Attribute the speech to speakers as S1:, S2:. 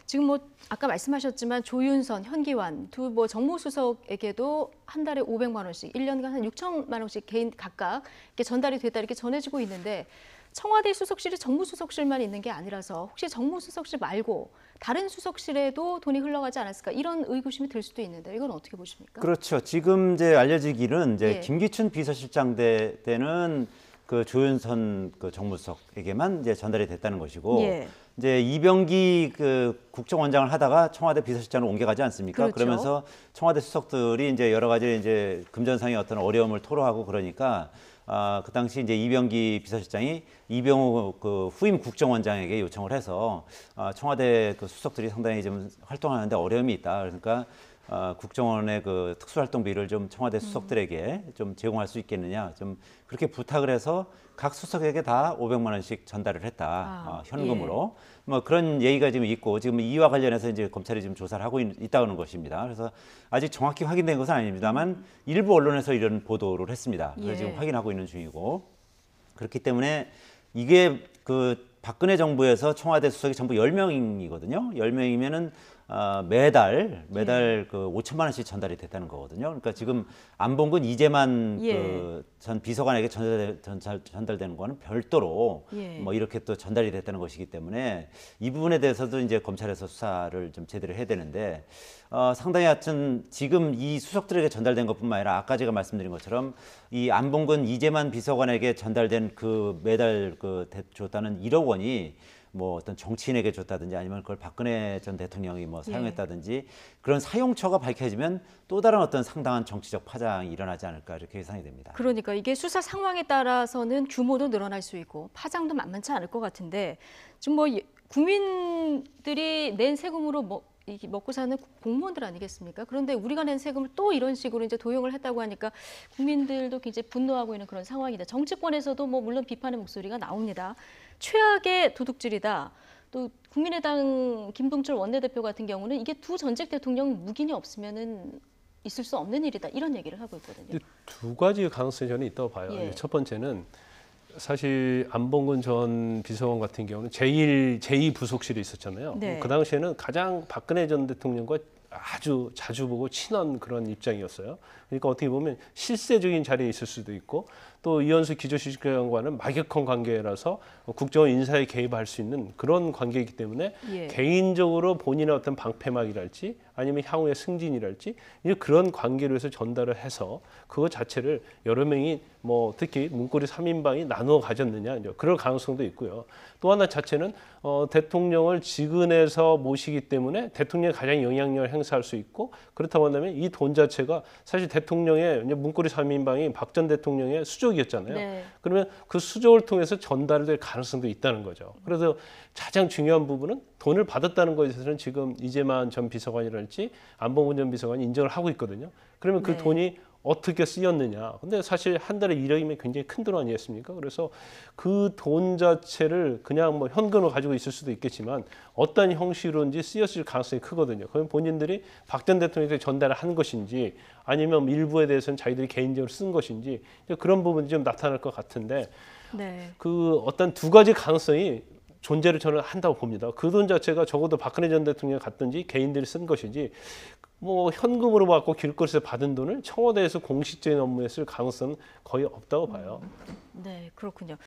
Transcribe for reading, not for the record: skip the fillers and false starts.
S1: 지금 뭐 아까 말씀하셨지만 조윤선, 현기환 두 뭐 정무수석에게도 한 달에 500만 원씩, 1년간 한 6천만 원씩 개인 각각 이렇게 전달이 됐다 이렇게 전해지고 있는데 청와대 수석실이 정무수석실만 있는 게 아니라서 혹시 정무수석실 말고 다른 수석실에도 돈이 흘러가지 않았을까 이런 의구심이 들 수도 있는데 이건 어떻게 보십니까?
S2: 그렇죠. 지금 이제 알려지기는 이제
S1: 예.
S2: 김기춘 비서실장 때는 그 조윤선 그 정무수석에게만 이제 전달이 됐다는 것이고
S1: 예.
S2: 이제 이병기 그 국정원장을 하다가 청와대 비서실장으로 옮겨가지 않습니까?
S1: 그렇죠.
S2: 그러면서 청와대 수석들이 이제 여러 가지 이제 금전상의 어떤 어려움을 토로하고 그러니까 그 당시 이제 이병기 비서실장이 이병우 그 후임 국정원장에게 요청을 해서 청와대 그 수석들이 상당히 좀 활동하는데 어려움이 있다. 그러니까 국정원의 그 특수활동비를 좀 청와대 수석들에게 좀 제공할 수 있겠느냐, 좀 그렇게 부탁을 해서 각 수석에게 다 500만 원씩 전달을 했다, 현금으로.
S1: 예.
S2: 뭐 그런 얘기가 지금 있고 지금 이와 관련해서 이제 검찰이 지금 조사를 하고 있다는 것입니다. 그래서 아직 정확히 확인된 것은 아닙니다만 일부 언론에서 이런 보도를 했습니다. 그래서
S1: 예.
S2: 지금 확인하고 있는 중이고 그렇기 때문에 이게 그 박근혜 정부에서 청와대 수석이 전부 10명이거든요. 10명이면은 매달 그 5천만 원씩 전달이 됐다는 거거든요. 그러니까 지금 안봉근 이재만
S1: 예.
S2: 그 전 비서관에게 전달되는 거는 별도로
S1: 예.
S2: 뭐 이렇게 또 전달이 됐다는 것이기 때문에 이 부분에 대해서도 이제 검찰에서 수사를 좀 제대로 해야 되는데 상당히 하여튼 지금 이 수석들에게 전달된 것뿐만 아니라 아까 제가 말씀드린 것처럼 이 안봉근 이재만 비서관에게 전달된 그 매달 그 줬다는 1억 원이 뭐 어떤 정치인에게 줬다든지 아니면 그걸 박근혜 전 대통령이 뭐 사용했다든지 그런 사용처가 밝혀지면 또 다른 어떤 상당한 정치적 파장이 일어나지 않을까 이렇게 예상이 됩니다.
S1: 그러니까 이게 수사 상황에 따라서는 규모도 늘어날 수 있고 파장도 만만치 않을 것 같은데 지금 뭐 국민들이 낸 세금으로 먹고 사는 공무원들 아니겠습니까? 그런데 우리가 낸 세금을 또 이런 식으로 이제 도용을 했다고 하니까 국민들도 굉장히 분노하고 있는 그런 상황이다. 정치권에서도 뭐 물론 비판의 목소리가 나옵니다. 최악의 도둑질이다. 또 국민의당 김동철 원내대표 같은 경우는 이게 두 전직 대통령 묵인이 없으면은 있을 수 없는 일이다. 이런 얘기를 하고 있거든요.
S3: 두 가지 가능성이 저는 있다고 봐요.
S1: 예.
S3: 첫 번째는 사실 안봉근 전 비서관 같은 경우는 제2 부속실에 있었잖아요.
S1: 네.
S3: 그 당시에는 가장 박근혜 전 대통령과 아주 자주 보고 친한 그런 입장이었어요. 그러니까 어떻게 보면 실세적인 자리에 있을 수도 있고 또 이현수 기조실장과는 막역한 관계라서 국정원 인사에 개입할 수 있는 그런 관계이기 때문에
S1: 예.
S3: 개인적으로 본인의 어떤 방패막이랄지 아니면 향후의 승진이랄지 그런 관계로 해서 전달을 해서 그것 자체를 여러 명이 뭐 특히 문고리 3인방이 나누어 가졌느냐 이제 그럴 가능성도 있고요. 또 하나 자체는 대통령을 직은해서 모시기 때문에 대통령이 가장 영향력을 행사할 수 있고 그렇다고 한다면 이 돈 자체가 사실 대통령의 문고리 3인방이 박 전 대통령의 수족이었잖아요.
S1: 네.
S3: 그러면 그 수족을 통해서 전달될 가능성도 있다는 거죠. 그래서 가장 중요한 부분은 돈을 받았다는 것에 대해서는 지금 이재만 전 비서관이랄지 안봉근 전 비서관이 인정을 하고 있거든요. 그러면 그
S1: 네.
S3: 돈이 어떻게 쓰였느냐. 근데 사실 한 달에 1억이면 굉장히 큰 돈 아니겠습니까? 그래서 그 돈 자체를 그냥 뭐 현금을 가지고 있을 수도 있겠지만 어떤 형식으로인지 쓰였을 가능성이 크거든요. 그럼 본인들이 박 전 대통령에게 전달을 한 것인지 아니면 일부에 대해서는 자기들이 개인적으로 쓴 것인지 그런 부분이 좀 나타날 것 같은데
S1: 네.
S3: 그 어떤 두 가지 가능성이 존재를 저는 한다고 봅니다. 그 돈 자체가 적어도 박근혜 전 대통령이 갔든지 개인들이 쓴 것이지 뭐 현금으로 받고 길거리에서 받은 돈을 청와대에서 공식적인 업무에 쓸 가능성은 거의 없다고 봐요.
S1: 네, 그렇군요.